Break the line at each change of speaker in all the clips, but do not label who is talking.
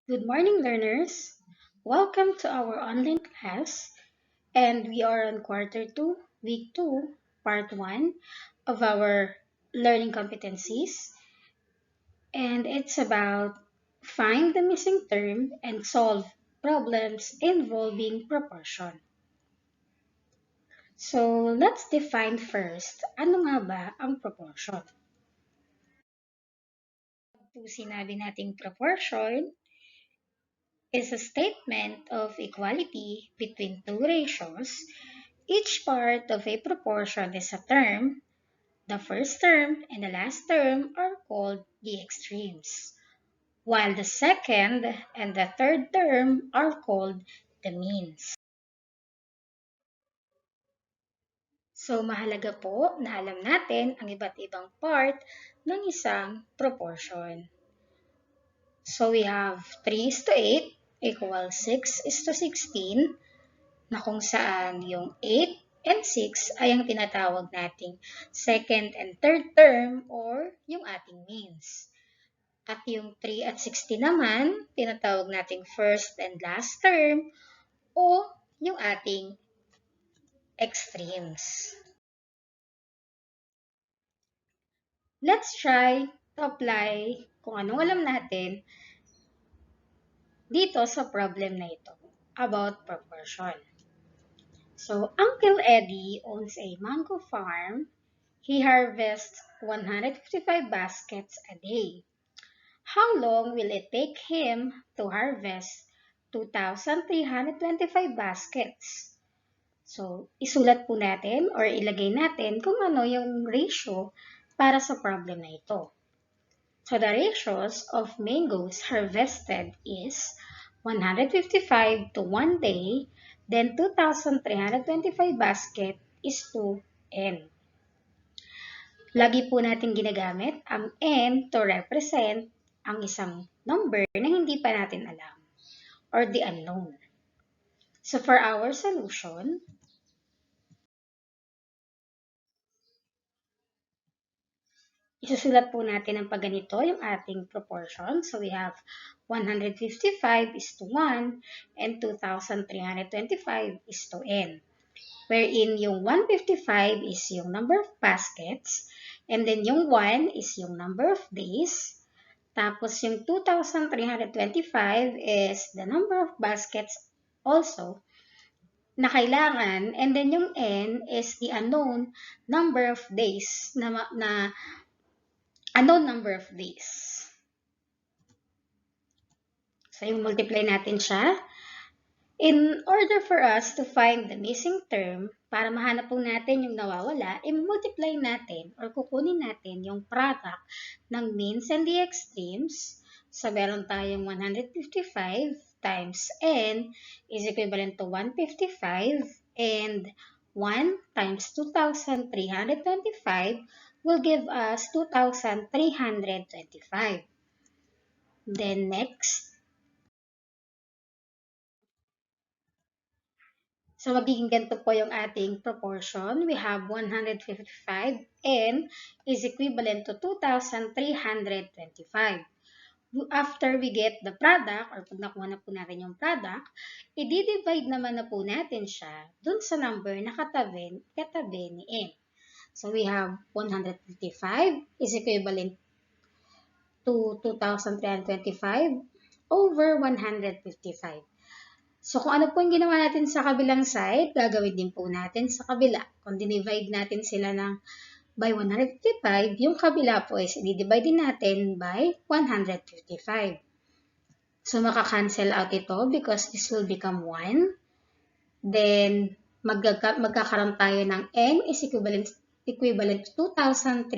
Good morning, learners. Welcome to our online class, and we are on quarter 2, week 2, part 1 of our learning competencies, and it's about find the missing term and solve problems involving proportion. So, let's define first, ano nga ba ang proportion? Kung sinabi nating proportion, is a statement of equality between two ratios. Each part of a proportion is a term. The first term and the last term are called the extremes, while the second and the third term are called the means. So mahalaga po na alam natin ang iba't ibang part ng isang proportion. So we have 3 is to 8 equals 6 is to 16, na kung saan yung 8 and 6 ay ang tinatawag nating second and third term or yung ating means. At yung 3 at 60 naman, tinatawag nating first and last term o yung ating extremes. Let's try to apply kung anong alam natin dito sa problem na ito about proportion. So, Uncle Eddie owns a mango farm. He harvests 155 baskets a day. How long will it take him to harvest 2,325 baskets? So, isulat po natin or ilagay natin kung ano yung ratio para sa problem na ito. So, the ratios of mangoes harvested is 155 to 1 day, then 2,325 basket is to N. Lagi po natin ginagamit ang N to represent ang isang number na hindi pa natin alam or the unknown. So for our solution, isusulat po natin ang pagganito yung ating proportion. So we have 155 is to 1 and 2,325 is to N. Wherein yung 155 is yung number of baskets and then yung 1 is yung number of days. Tapos yung 2,325 is the number of baskets also na kailangan, and then yung N is the unknown number of days na unknown number of days. So yung multiply natin siya. In order for us to find the missing term, para mahanap po natin yung nawawala, i-multiply natin or kukunin natin yung product ng means and the extremes. So, meron tayong 155 times n is equivalent to 155 and 1 times 2,325 will give us 2,325. Then next, so, magiging ganito po yung ating proportion. We have 155 n is equivalent to 2,325. After we get the product, or pag nakuha na po natin yung product, i-divide naman na po natin siya dun sa number na katabi ni n. So, we have 155 is equivalent to 2,325 over 155. So, kung ano po yung ginawa natin sa kabilang side, gagawin din po natin sa kabila. Kung dinivide natin sila ng by 155, yung kabila po is i-divide din natin by 155. So, maka-cancel out ito because this will become 1. Then, magkakaroon tayo ng n is equivalent to 2,325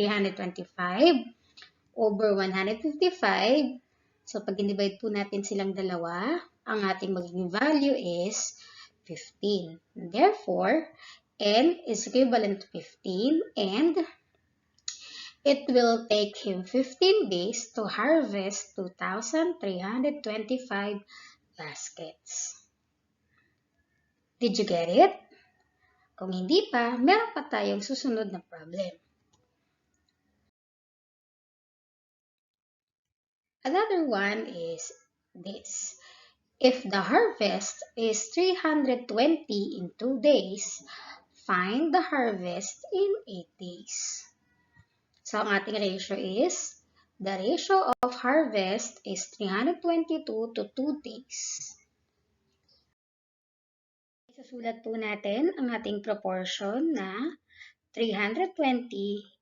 over 155. So, pag in-divide po natin silang dalawa, ang ating magiging value is 15. Therefore, n is equivalent to 15 and it will take him 15 days to harvest 2,325 baskets. Did you get it? Kung hindi pa, meron pa tayong susunod na problem. Another one is this. If the harvest is 320 in 2 days, find the harvest in 8 days. So, ang ating ratio is, the ratio of harvest is 322 to 2 days. Isusulat po natin ang ating proportion na 320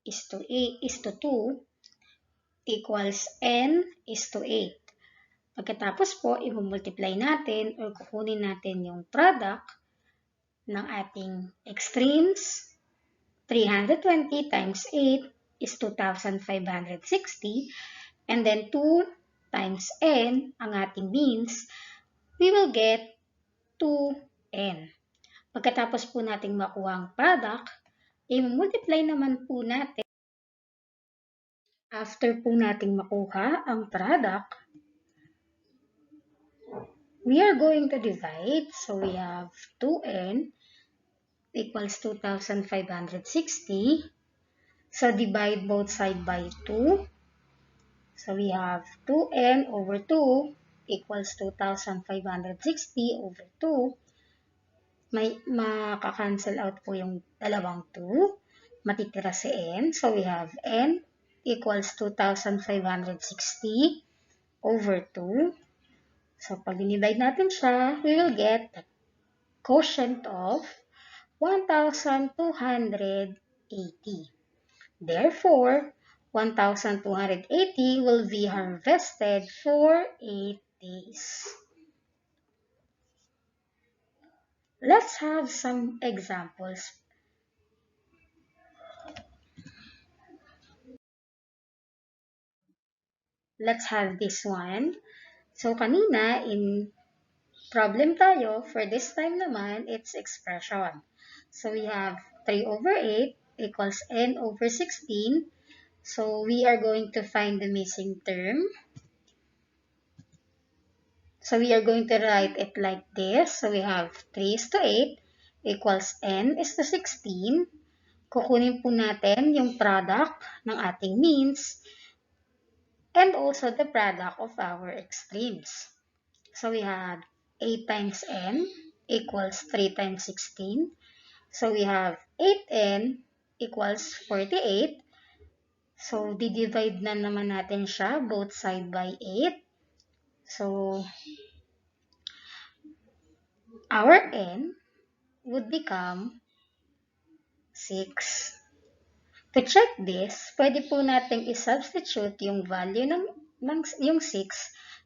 is to 8 is to 2 equals n is to 8. Pagkatapos po, i-multiply natin or kukunin natin yung product ng ating extremes. 320 times 8 is 2,560. And then 2 times n, ang ating means, we will get 2n. Pagkatapos po nating makuha ang product, i-multiply naman po natin. After po nating makuha ang product, we are going to divide. So we have 2n equals 2,560. So divide both sides by 2. So we have 2n over 2 equals 2,560 over 2. May makakancel out po yung dalawang 2. Matitira si n. So we have n equals 2,560 over 2. So pag dinivide natin siya, we will get the quotient of 1,280. Therefore, 1,280 will be harvested for 8 days. Let's have some examples. Let's have this one. So, kanina, in problem tayo, for this time naman, it's expression. So, we have 3 over 8 equals n over 16. So, we are going to find the missing term. So, we are going to write it like this. So, we have 3 is to 8 equals n is to 16. Kukunin po natin yung product ng ating means and also the product of our extremes. So, we had 8 times n equals 3 times 16. So, we have 8n equals 48. So, di-divide na naman natin siya both side by 8. So, our n would become 6. To check this, pwede po natin i-substitute yung value ng yung 6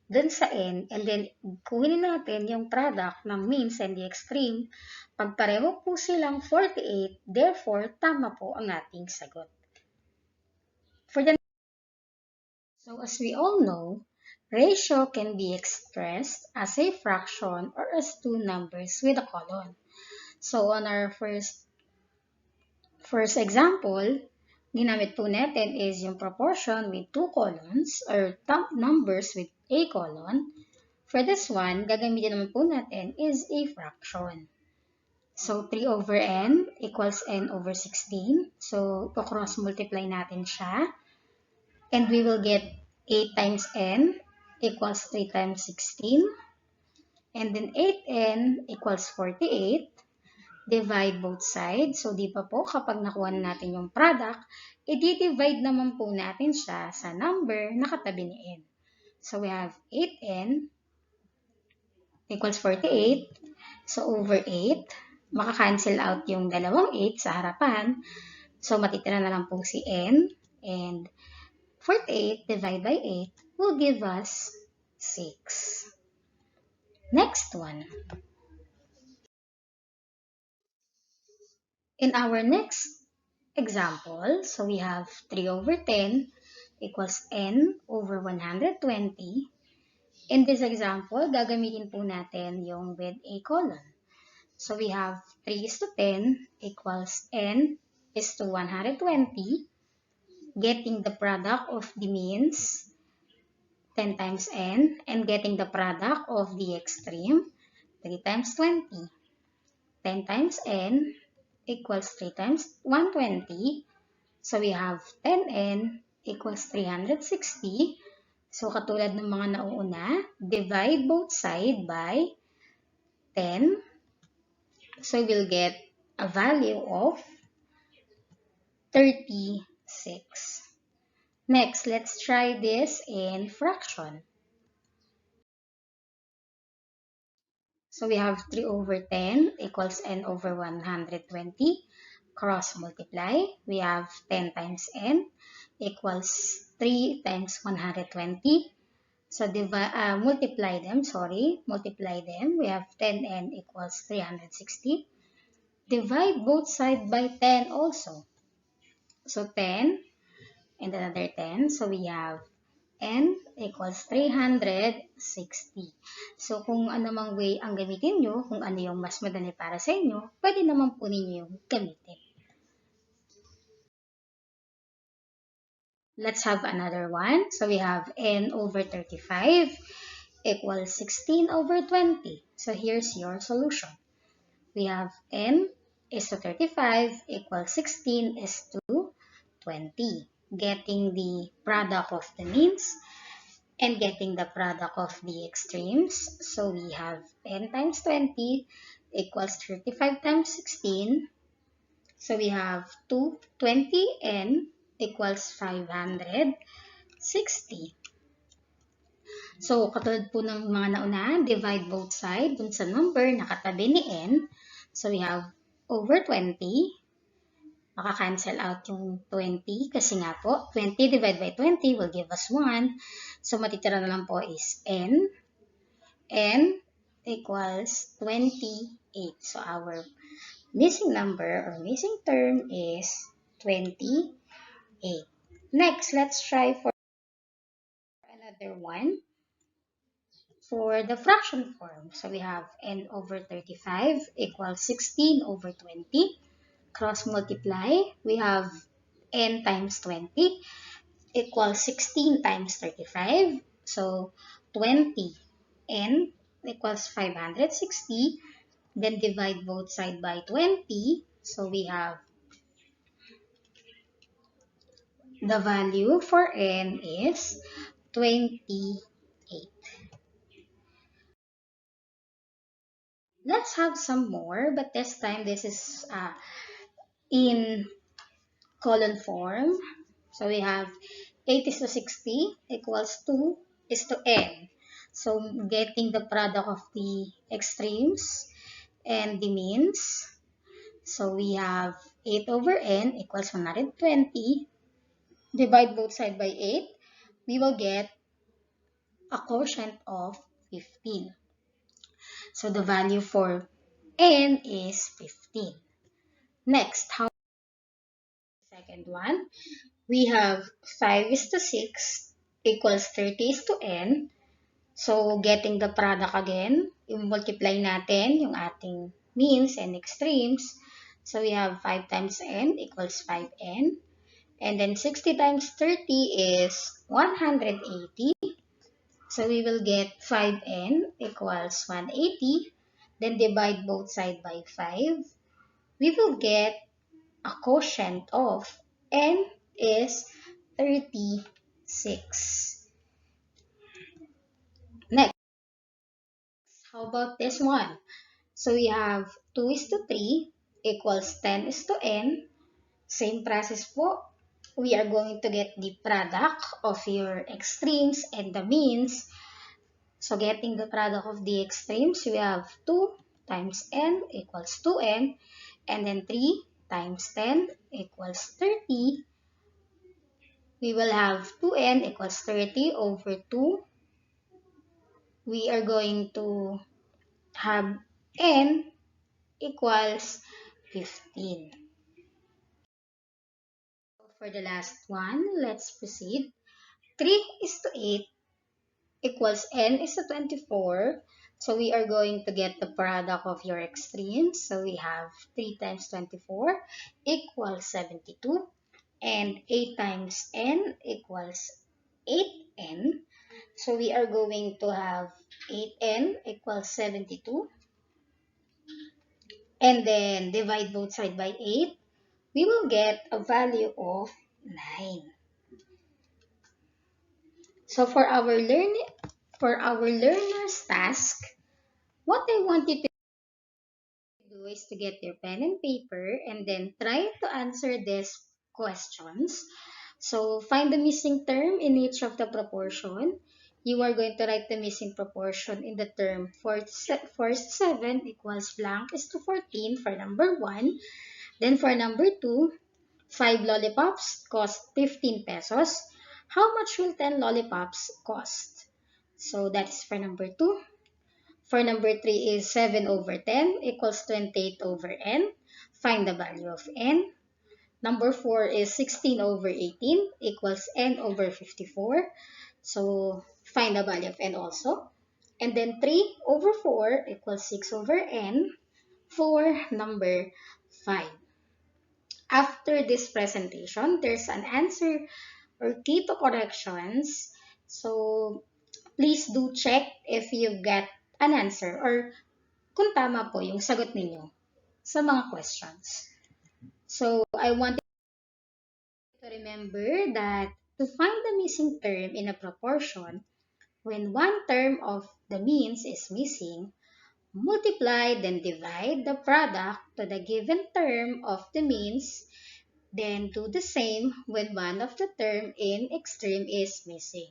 dun sa n, and then kunin natin yung product ng means and the extreme. Pag pareho po silang 48, therefore, tama po ang ating sagot. So as we all know, ratio can be expressed as a fraction or as two numbers with a colon. So on our first example, ginamit po natin is yung proportion with two colons or numbers with a colon. For this one, gagamitin naman po natin is a fraction. So 3 over n equals n over 16. So cross multiply natin siya. And we will get 8 times n equals 3 times 16. And then 8n equals 48. Divide both sides. So, di pa po, kapag nakuha na natin yung product, i-divide naman po natin siya sa number na katabi ni n. So, we have 8n equals 48. So, over 8. Maka-cancel out yung dalawang 8 sa harapan. So, matitira na lang po si n. And 48 divided by 8 will give us 6. Next one. In our next example, so we have 3 over 10 equals n over 120. In this example, gagamitin po natin yung with a colon. So we have 3 is to 10 equals n is to 120. Getting the product of the means, 10 times n, and getting the product of the extreme, 3 times 20. 10 times n equals 3 times 120. So we have 10n equals 360. So, katulad ng mga nauuna, divide both sides by 10. So, we'll get a value of 36. Next, let's try this in fraction. So, we have 3 over 10 equals n over 120. Cross multiply. We have 10 times n equals 3 times 120. So, multiply them, multiply them. We have 10n equals 360. Divide both sides by 10 also. So, 10 and another 10. So, we have n equals 360. So, kung ano mang way ang gamitin nyo, kung ano yung mas madali para sa inyo, pwede naman po ninyo yung gamitin. Let's have another one. So, we have n over 35 equals 16 over 20. So, here's your solution. We have n is to 35 equals 16 is to 20. Getting the product of the means and getting the product of the extremes. So, we have n times 20 equals 35 times 16. So, we have 220n equals 560. So, katulad po ng mga nauna, divide both sides dun sa number na katabi ni n. So, we have over 20. Maka-cancel out yung 20 kasi nga po, 20 divided by 20 will give us 1. So, matitira na lang po is n. n equals 28. So, our missing number or missing term is 28. Next, let's try for another one. For the fraction form, so we have n over 35 equals 16 over 20. Cross multiply, we have n times 20 equals 16 times 35. So, 20 n equals 560. Then divide both sides by 20. So, we have the value for n is 28. Let's have some more, but this time this is in column form. So we have 8 is to 60 equals 2 is to n. So getting the product of the extremes and the means. So we have 8 over n equals 120. Divide both sides by 8. We will get a quotient of 15. So the value for n is 15. Next, how second one? We have 5 is to 6 equals 30 is to n. So, getting the product again, i-multiply natin yung ating means and extremes. So, we have 5 times n equals 5n. And then 60 times 30 is 180. So, we will get 5n equals 180. Then divide both sides by 5. We will get a quotient of n is 36. Next, how about this one? So we have 2 is to 3 equals 10 is to n. Same process po. We are going to get the product of your extremes and the means. So getting the product of the extremes, we have 2 times n equals 2n. And then 3 times 10 equals 30. We will have 2n equals 30 over 2. We are going to have n equals 15. For the last one, let's proceed. 3 is to 8 equals n is to 24. So we are going to get the product of your extremes. So we have 3 times 24 equals 72. And 8 times n equals 8n. So we are going to have 8n equals 72. And then divide both sides by 8. We will get a value of 9. So for our learner's task, what I want you to do is to get your pen and paper and then try to answer these questions. So find the missing term in each of the proportion. You are going to write the missing proportion in the term 47 equals blank is to 14 for number 1. Then for number 2, 5 lollipops cost 15 pesos. How much will 10 lollipops cost? So that's for number 2. For number 3 is 7 over 10 equals 28 over n. Find the value of n. Number 4 is 16 over 18 equals n over 54. So find the value of n also. And then 3 over 4 equals 6 over n for number 5. After this presentation, there's an answer or key to corrections. So please do check if you get an answer or kung tama po yung sagot ninyo sa mga questions. So I want you to remember that to find the missing term in a proportion, when one term of the means is missing, multiply then divide the product to the given term of the means, then do the same when one of the term in extreme is missing.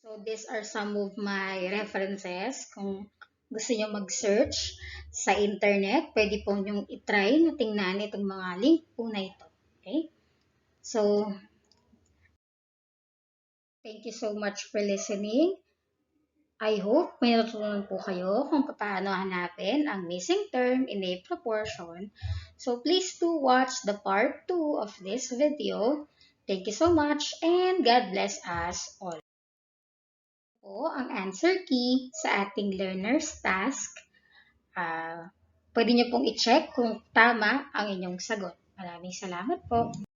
So these are some of my references. Kung gusto nyo mag-search sa internet, pwede po nyong itry na tingnan itong mga link po na ito. Okay? So, thank you so much for listening. I hope may natutunan po kayo kung paano hanapin ang missing term in a proportion. So please do watch the part 2 of this video. Thank you so much and God bless us all. Po ang answer key sa ating learner's task. Pwede nyo pong i-check kung tama ang inyong sagot. Maraming salamat po.